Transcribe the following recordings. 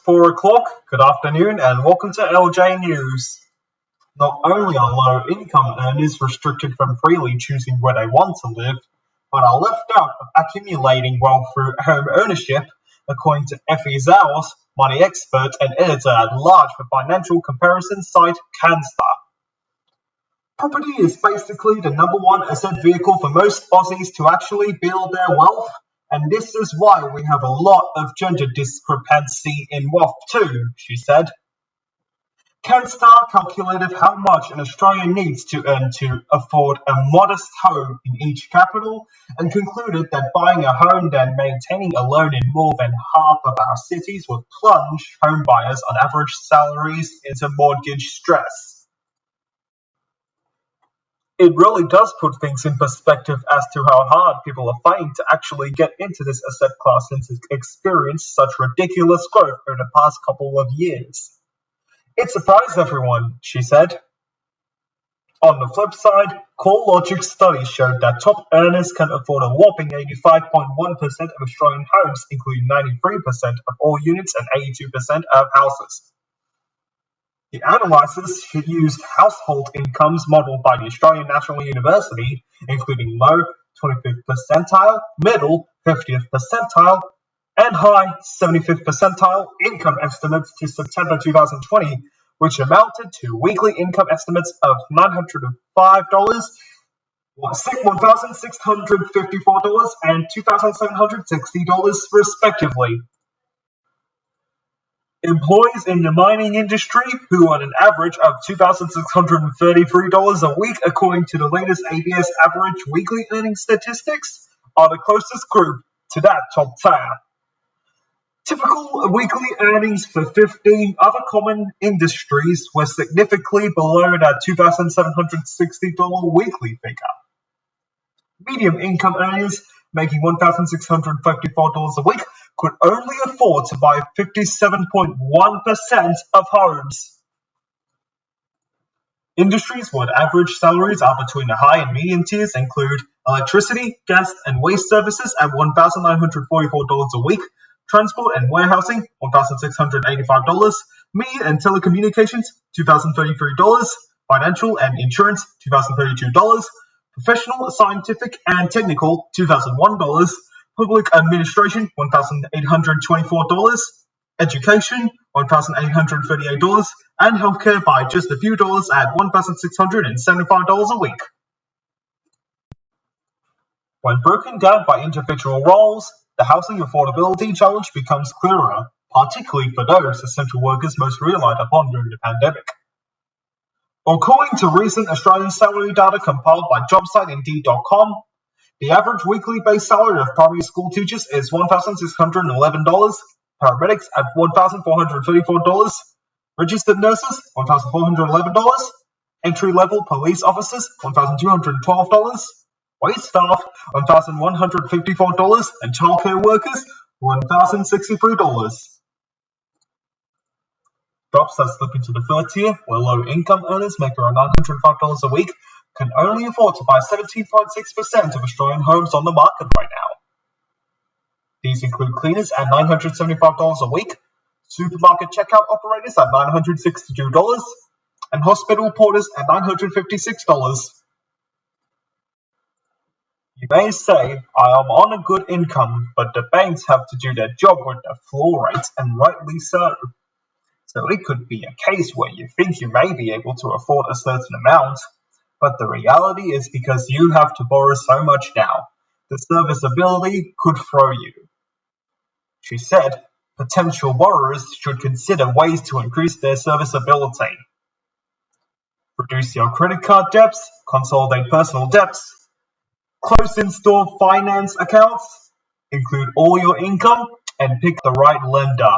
4 o'clock. Good afternoon and welcome to LJ News. Not only are low-income earners restricted from freely choosing where they want to live, but are left out of accumulating wealth through home ownership, according to Effie Zahos, money expert and editor-at-large for financial comparison site Canstar. Property is basically the number one asset vehicle for most Aussies to actually build their wealth, and this is why we have a lot of gender discrepancy in wealth too, she said. Canstar calculated how much an Australian needs to earn to afford a modest home in each capital and concluded that buying a home then maintaining a loan in more than half of our cities would plunge home buyers on average salaries into mortgage stress. It really does put things in perspective as to how hard people are fighting to actually get into this asset class since it's experienced such ridiculous growth over the past couple of years. It surprised everyone, she said. On the flip side, CoreLogic's study showed that top earners can afford a whopping 85.1% of Australian homes, including 93% of all units and 82% of houses. The analysis used household incomes modeled by the Australian National University, including low 25th percentile, middle 50th percentile, and high 75th percentile income estimates to September 2020, which amounted to weekly income estimates of $905, $1,654, and $2,760, respectively. Employees in the mining industry, who earn an average of $2,633 a week according to the latest ABS average weekly earnings statistics, are the closest group to that top tier. Typical weekly earnings for 15 other common industries were significantly below that $2,760 weekly figure. Medium income earners making $1,654 a week could only afford to buy 57.1% of homes. Industries where average salaries are between the high and medium tiers include electricity, gas, and waste services at $1,944 a week, transport and warehousing $1,685, media and telecommunications $2,033, financial and insurance $2,032, professional, scientific, and technical $2,001, public administration $1,824, education $1,838, and healthcare by just a few dollars at $1,675 a week. When broken down by individual roles, the housing affordability challenge becomes clearer, particularly for those essential workers most relied upon during the pandemic. According to recent Australian salary data compiled by jobsiteindeed.com, the average weekly base salary of primary school teachers is $1,611, paramedics at $1,434, registered nurses $1,411, entry-level police officers $1,212, wait staff $1,154, and childcare workers $1,063. Jobs that slip into the third tier, where low-income earners make around $905 a week, can only afford to buy 17.6% of Australian homes on the market right now. These include cleaners at $975 a week, supermarket checkout operators at $962, and hospital porters at $956. You may say, I am on a good income, but the banks have to do their job with the floor rates, and rightly so. So it could be a case where you think you may be able to afford a certain amount, but the reality is because you have to borrow so much now, the serviceability could throw you. She said, potential borrowers should consider ways to increase their serviceability. Reduce your credit card debts, consolidate personal debts, close in-store finance accounts, include all your income, and pick the right lender.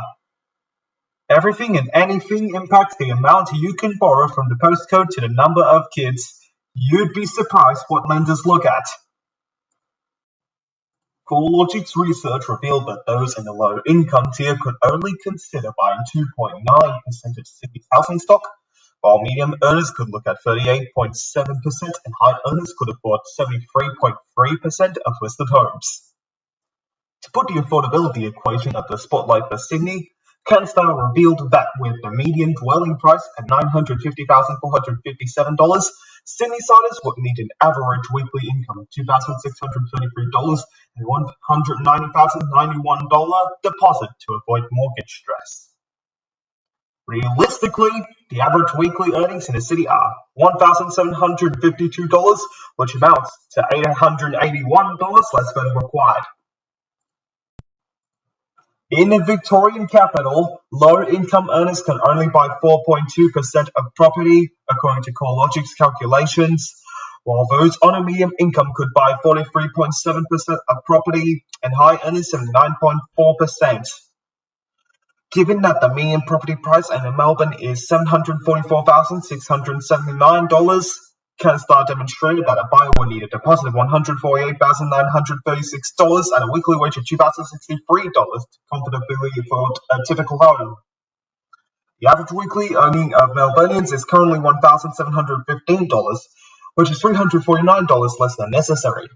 Everything and anything impacts the amount you can borrow from the postcode to the number of kids. You'd be surprised what lenders look at. CoreLogic's research revealed that those in the low-income tier could only consider buying 2.9% of city's housing stock, while medium earners could look at 38.7% and high earners could afford 73.3% of listed homes. To put the affordability equation at the spotlight for Sydney, Canstar revealed that with the median dwelling price at $950,457, Sydneysiders would need an average weekly income of $2,633 and $190,091 deposit to avoid mortgage stress. Realistically, the average weekly earnings in the city are $1,752, which amounts to $881 less than required. In the Victorian capital, low-income earners can only buy 4.2% of property, according to CoreLogic's calculations, while those on a medium income could buy 43.7% of property, and high earners 79.4%. Given that the median property price in Melbourne is $744,679, Canstar demonstrated that a buyer would need a deposit of $148,936 and a weekly wage of $2,063 to comfortably afford a typical home. The average weekly earning of Melburnians is currently $1,715, which is $349 less than necessary.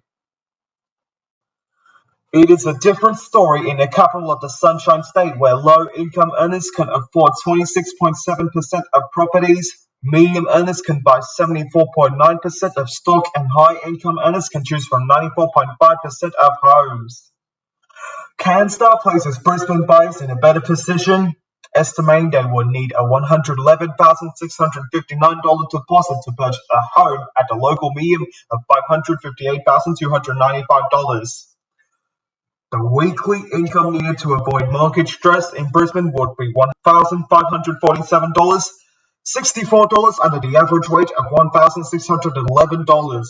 It is a different story in the capital of the Sunshine State, where low-income earners can afford 26.7% of properties, medium earners can buy 74.9% of stock, and high-income earners can choose from 94.5% of homes. Canstar places Brisbane buyers in a better position, estimating they would need a $111,659 deposit to purchase a home at the local median of $558,295. The weekly income needed to avoid mortgage stress in Brisbane would be $1,547, $64 under the average wage of $1,611.